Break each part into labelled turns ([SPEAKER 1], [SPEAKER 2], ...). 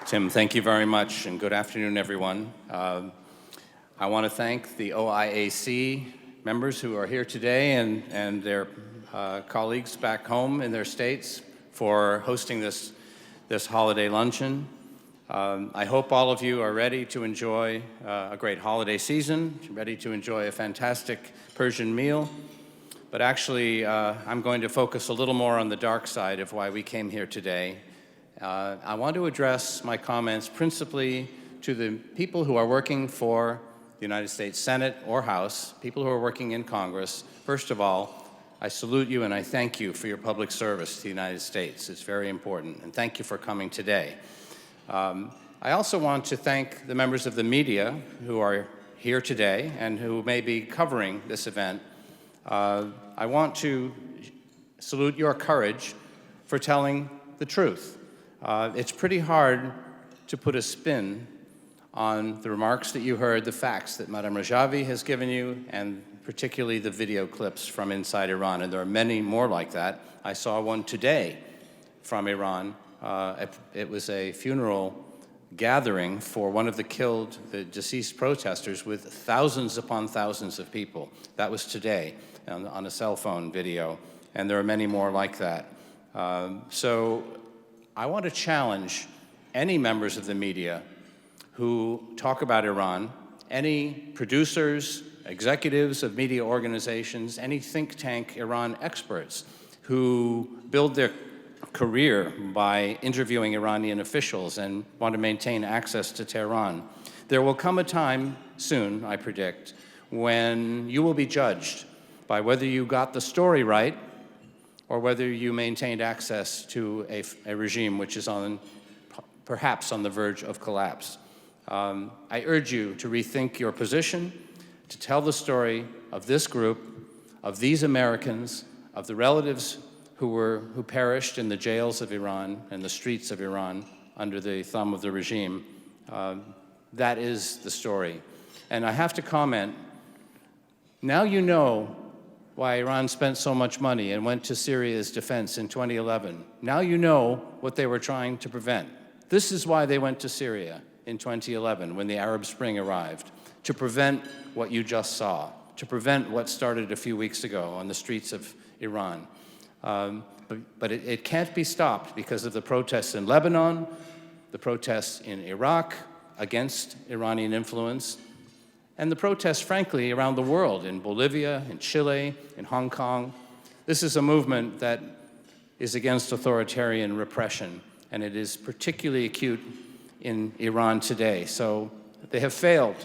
[SPEAKER 1] Tim, thank you very much, and good afternoon, everyone. I want to thank the OIAC members who are here today and their colleagues back home in their states for hosting this holiday luncheon. I hope all of you are ready to enjoy a great holiday season, ready to enjoy a fantastic Persian meal. But actually, I'm going to focus a little more on the dark side of why we came here today. I want to address my comments principally to the people who are working for the United States Senate or House, people who are working in Congress. First of all, I salute you and I thank you for your public service to the United States. It's very important, and thank you for coming today. I also want to thank the members of the media who are here today and who may be covering this event. I want to salute your courage for telling the truth. It's pretty hard to put a spin on the remarks that you heard, the facts that Madame Rajavi has given you, and particularly the video clips from inside Iran. And there are many more like that. I saw one today from Iran. It was a funeral gathering for one of the deceased protesters with thousands upon thousands of people. That was today on a cell phone video, and there are many more like that. So I want to challenge any members of the media who talk about Iran, any producers, executives of media organizations, any think tank Iran experts who build their career by interviewing Iranian officials and want to maintain access to Tehran. There will come a time soon, I predict, when you will be judged by whether you got the story right or whether you maintained access to a regime which is perhaps on the verge of collapse. I urge you to rethink your position, to tell the story of this group, of these Americans, of the relatives who perished in the jails of Iran and the streets of Iran under the thumb of the regime. That is the story. And I have to comment, now you know why Iran spent so much money and went to Syria's defense in 2011. Now you know what they were trying to prevent. This is why they went to Syria in 2011 when the Arab Spring arrived, to prevent what you just saw, to prevent what started a few weeks ago on the streets of Iran. But it can't be stopped because of the protests in Lebanon, the protests in Iraq against Iranian influence, and the protests, frankly, around the world, in Bolivia, in Chile, in Hong Kong. This is a movement that is against authoritarian repression, and it is particularly acute in Iran today. So they have failed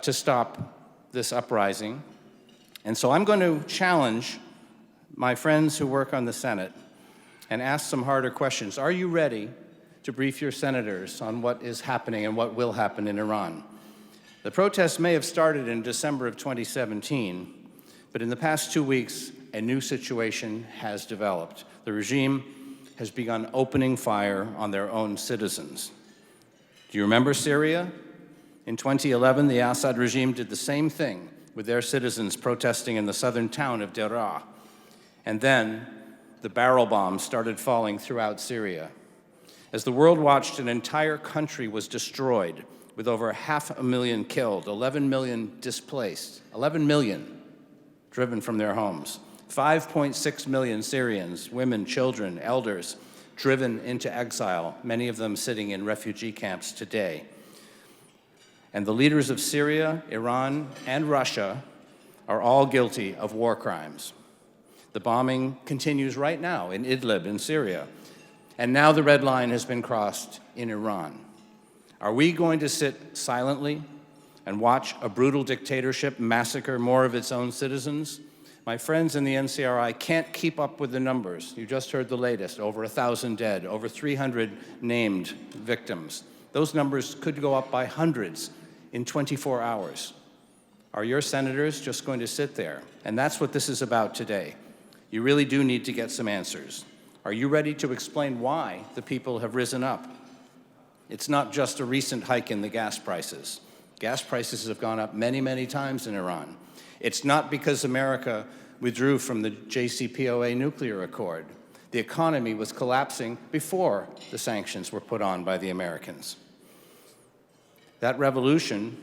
[SPEAKER 1] to stop this uprising. And so I'm going to challenge my friends who work on the Senate and ask some harder questions. Are you ready to brief your senators on what is happening and what will happen in Iran? The protests may have started in December of 2017, but in the past 2 weeks, a new situation has developed. The regime has begun opening fire on their own citizens. Do you remember Syria? In 2011, the Assad regime did the same thing with their citizens protesting in the southern town of Deraa. And then the barrel bombs started falling throughout Syria. As the world watched, an entire country was destroyed, with over 500,000 killed, 11 million displaced, 11 million driven from their homes, 5.6 million Syrians, women, children, elders, driven into exile, many of them sitting in refugee camps today. And the leaders of Syria, Iran, and Russia are all guilty of war crimes. The bombing continues right now in Idlib in Syria, and now the red line has been crossed in Iran. Are we going to sit silently and watch a brutal dictatorship massacre more of its own citizens? My friends in the NCRI can't keep up with the numbers. You just heard the latest, over 1,000 dead, over 300 named victims. Those numbers could go up by hundreds in 24 hours. Are your senators just going to sit there? And that's what this is about today. You really do need to get some answers. Are you ready to explain why the people have risen up? It's not just a recent hike in the gas prices. Gas prices have gone up many, many times in Iran. It's not because America withdrew from the JCPOA Nuclear Accord. The economy was collapsing before the sanctions were put on by the Americans. That revolution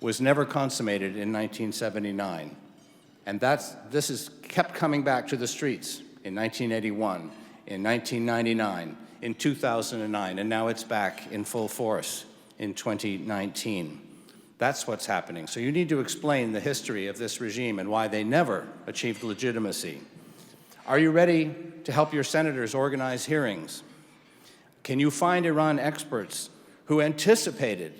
[SPEAKER 1] was never consummated in 1979. And this has kept coming back to the streets in 1981, in 1999, in 2009, and now it's back in full force in 2019. That's what's happening. So you need to explain the history of this regime and why they never achieved legitimacy. Are you ready to help your senators organize hearings? Can you find Iran experts who anticipated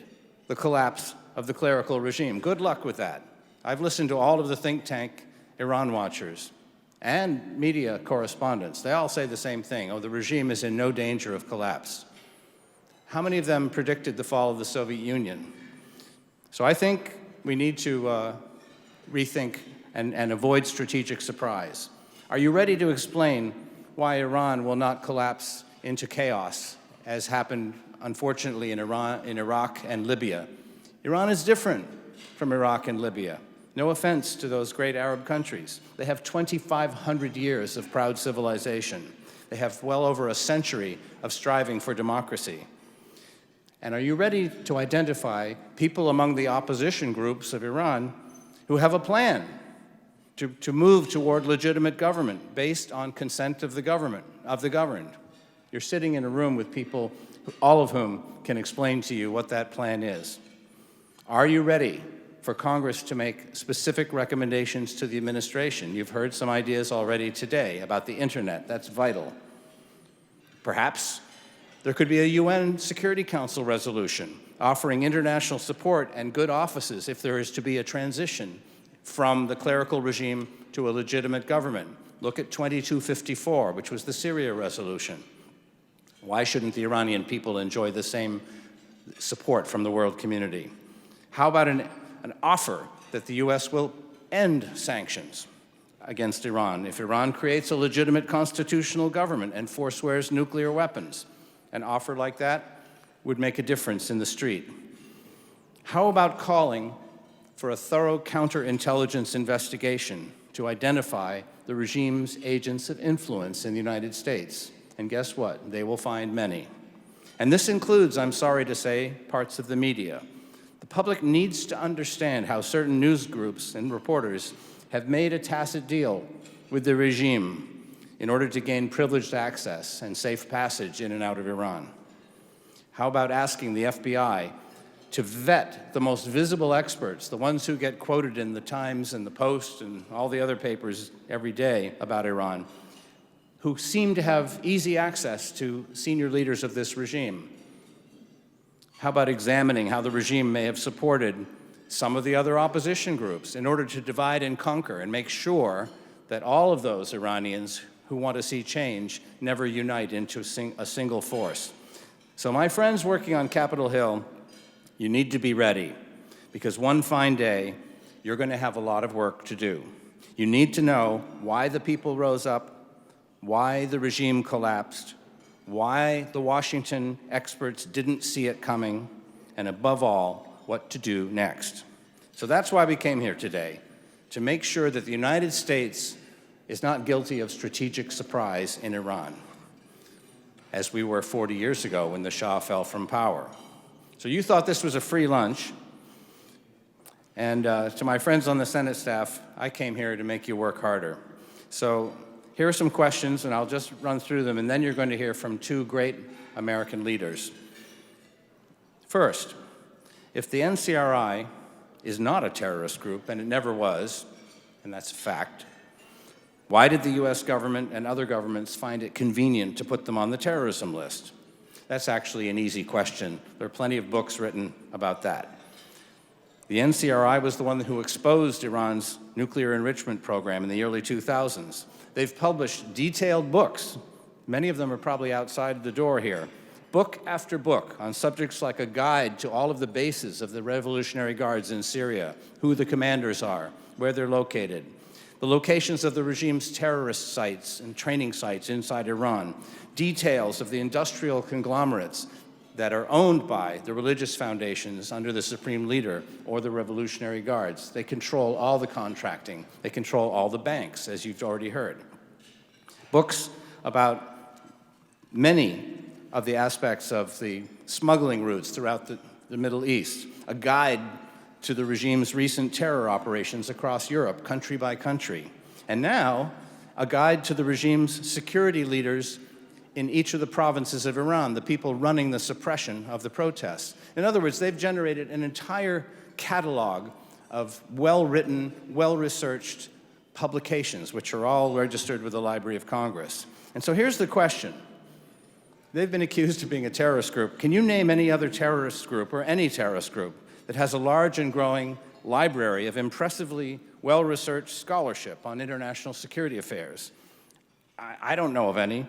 [SPEAKER 1] the collapse of the clerical regime? Good luck with that. I've listened to all of the think tank Iran watchers and media correspondents. They all say the same thing. Oh, the regime is in no danger of collapse. How many of them predicted the fall of the Soviet Union? So I think we need to rethink and avoid strategic surprise. Are you ready to explain why Iran will not collapse into chaos, as happened, unfortunately, in Iraq and Libya? Iran is different from Iraq and Libya. No offense to those great Arab countries. They have 2,500 years of proud civilization. They have well over a century of striving for democracy. And are you ready to identify people among the opposition groups of Iran who have a plan to move toward legitimate government based on consent of the governed? You're sitting in a room with people, all of whom can explain to you what that plan is. Are you ready for Congress to make specific recommendations to the administration? You've heard some ideas already today about the internet. That's vital. Perhaps there could be a UN Security Council resolution offering international support and good offices if there is to be a transition from the clerical regime to a legitimate government. Look at 2254, which was the Syria resolution. Why shouldn't the Iranian people enjoy the same support from the world community? How about an offer that the U.S. will end sanctions against Iran if Iran creates a legitimate constitutional government and forswears nuclear weapons? An offer like that would make a difference in the street. How about calling for a thorough counterintelligence investigation to identify the regime's agents of influence in the United States? And guess what? They will find many. And this includes, I'm sorry to say, parts of the media. The public needs to understand how certain news groups and reporters have made a tacit deal with the regime in order to gain privileged access and safe passage in and out of Iran. How about asking the FBI to vet the most visible experts, the ones who get quoted in the Times and the Post and all the other papers every day about Iran, who seem to have easy access to senior leaders of this regime? How about examining how the regime may have supported some of the other opposition groups in order to divide and conquer and make sure that all of those Iranians who want to see change never unite into a single force? So my friends working on Capitol Hill, you need to be ready, because one fine day, you're going to have a lot of work to do. You need to know why the people rose up, why the regime collapsed, why the Washington experts didn't see it coming, and above all, what to do next. So that's why we came here today, to make sure that the United States is not guilty of strategic surprise in Iran, as we were 40 years ago when the Shah fell from power. So you thought this was a free lunch, and to my friends on the Senate staff, I came here to make you work harder. So here are some questions, and I'll just run through them, and then you're going to hear from two great American leaders. First, if the NCRI is not a terrorist group, and it never was, and that's a fact, why did the U.S. government and other governments find it convenient to put them on the terrorism list? That's actually an easy question. There are plenty of books written about that. The NCRI was the one who exposed Iran's nuclear enrichment program in the early 2000s. They've published detailed books. Many of them are probably outside the door here. Book after book on subjects like a guide to all of the bases of the Revolutionary Guards in Syria, who the commanders are, where they're located, the locations of the regime's terrorist sites and training sites inside Iran, details of the industrial conglomerates that are owned by the religious foundations under the Supreme Leader or the Revolutionary Guards. They control all the contracting. They control all the banks, as you've already heard. Books about many of the aspects of the smuggling routes throughout the Middle East, a guide to the regime's recent terror operations across Europe, country by country, and now a guide to the regime's security leaders in each of the provinces of Iran, the people running the suppression of the protests. In other words, they've generated an entire catalog of well-written, well-researched publications, which are all registered with the Library of Congress. And so here's the question. They've been accused of being a terrorist group. Can you name any other terrorist group, or any terrorist group, that has a large and growing library of impressively well-researched scholarship on international security affairs? I don't know of any,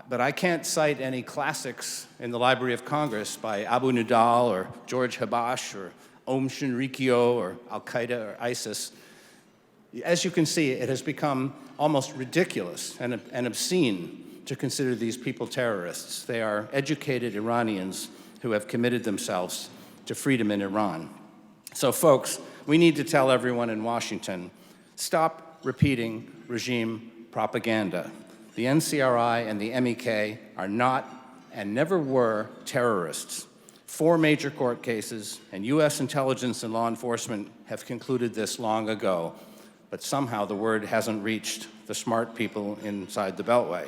[SPEAKER 1] but I can't cite any classics in the Library of Congress by Abu Nidal or George Habash or Aum Shinrikyo or Al-Qaeda or ISIS. As you can see, it has become almost ridiculous and obscene to consider these people terrorists. They are educated Iranians who have committed themselves to freedom in Iran. So folks, we need to tell everyone in Washington, stop repeating regime propaganda. The NCRI and the MEK are not and never were terrorists. 4 major court cases and US intelligence and law enforcement have concluded this long ago, but somehow the word hasn't reached the smart people inside the Beltway.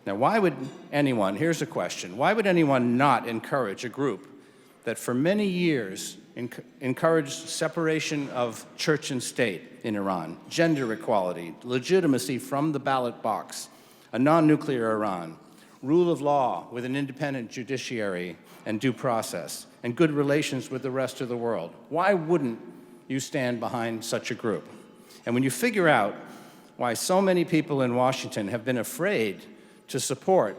[SPEAKER 1] Now, why would anyone, here's a question, why would anyone not encourage a group that for many years encouraged separation of church and state in Iran, gender equality, legitimacy from the ballot box, a non-nuclear Iran, rule of law with an independent judiciary and due process, and good relations with the rest of the world? Why wouldn't you stand behind such a group? And when you figure out why so many people in Washington have been afraid to support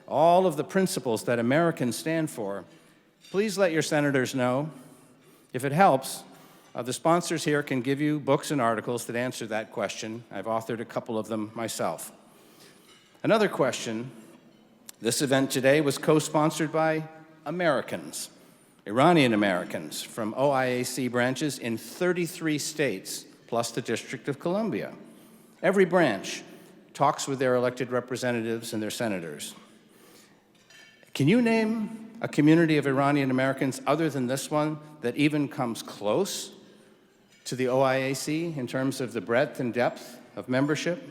[SPEAKER 1] all of the principles that Americans stand for, please let your senators know. If it helps, the sponsors here can give you books and articles that answer that question. I've authored a couple of them myself. Another question, this event today was co-sponsored by Americans, Iranian Americans from OIAC branches in 33 states, plus the District of Columbia. Every branch talks with their elected representatives and their senators. Can you name a community of Iranian Americans other than this one that even comes close to the OIAC in terms of the breadth and depth of membership?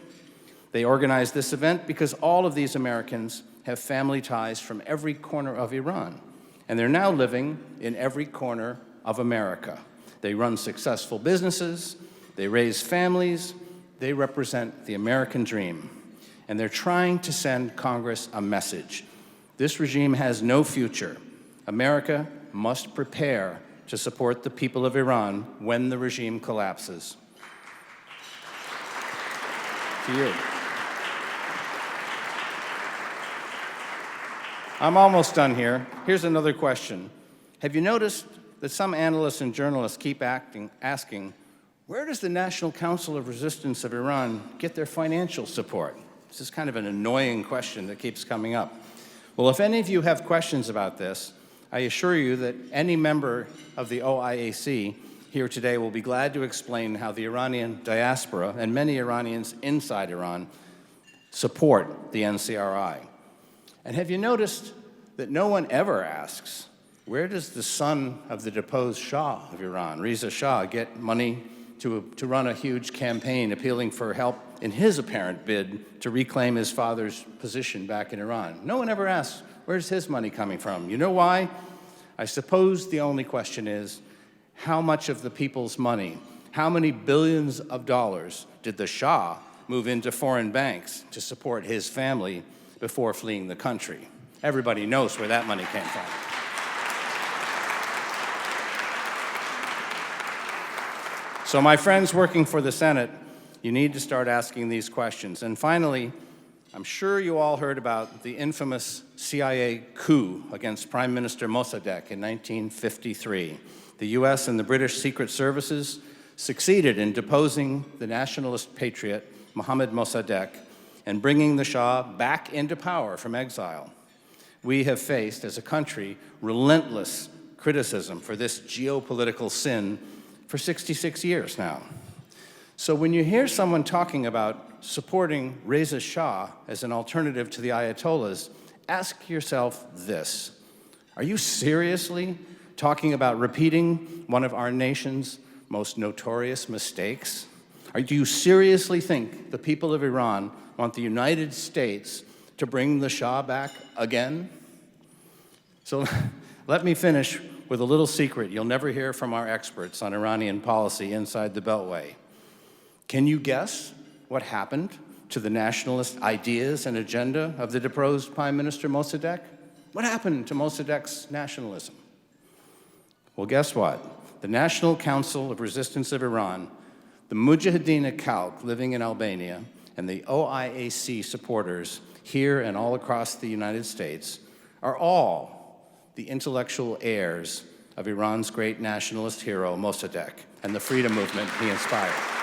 [SPEAKER 1] They organized this event because all of these Americans have family ties from every corner of Iran, and they're now living in every corner of America. They run successful businesses, they raise families, they represent the American dream, and they're trying to send Congress a message. This regime has no future. America must prepare to support the people of Iran when the regime collapses. To you. I'm almost done here. Here's another question. Have you noticed that some analysts and journalists keep asking, where does the National Council of Resistance of Iran get their financial support? This is kind of an annoying question that keeps coming up. Well, if any of you have questions about this, I assure you that any member of the OIAC here today will be glad to explain how the Iranian diaspora and many Iranians inside Iran support the NCRI. And have you noticed that no one ever asks, where does the son of the deposed Shah of Iran, Reza Shah, get money to run a huge campaign appealing for help in his apparent bid to reclaim his father's position back in Iran? No one ever asks, where's his money coming from? You know why? I suppose the only question is, how much of the people's money, how many billions of dollars did the Shah move into foreign banks to support his family before fleeing the country? Everybody knows where that money came from. So my friends working for the Senate, you need to start asking these questions. And finally, I'm sure you all heard about the infamous CIA coup against Prime Minister Mossadegh in 1953. The US and the British Secret Services succeeded in deposing the nationalist patriot Mohammad Mossadegh and bringing the Shah back into power from exile. We have faced, as a country, relentless criticism for this geopolitical sin for 66 years now. So when you hear someone talking about supporting Reza Shah as an alternative to the Ayatollahs, ask yourself this. Are you seriously talking about repeating one of our nation's most notorious mistakes? Do you seriously think the people of Iran want the United States to bring the Shah back again? So let me finish with a little secret you'll never hear from our experts on Iranian policy inside the Beltway. Can you guess what happened to the nationalist ideas and agenda of the deposed Prime Minister Mossadegh? What happened to Mossadegh's nationalism? Well, guess what? The National Council of Resistance of Iran, the Mujahideen Khalq living in Albania, and the OIAC supporters here and all across the United States are all the intellectual heirs of Iran's great nationalist hero, Mossadegh, and the freedom movement he inspired.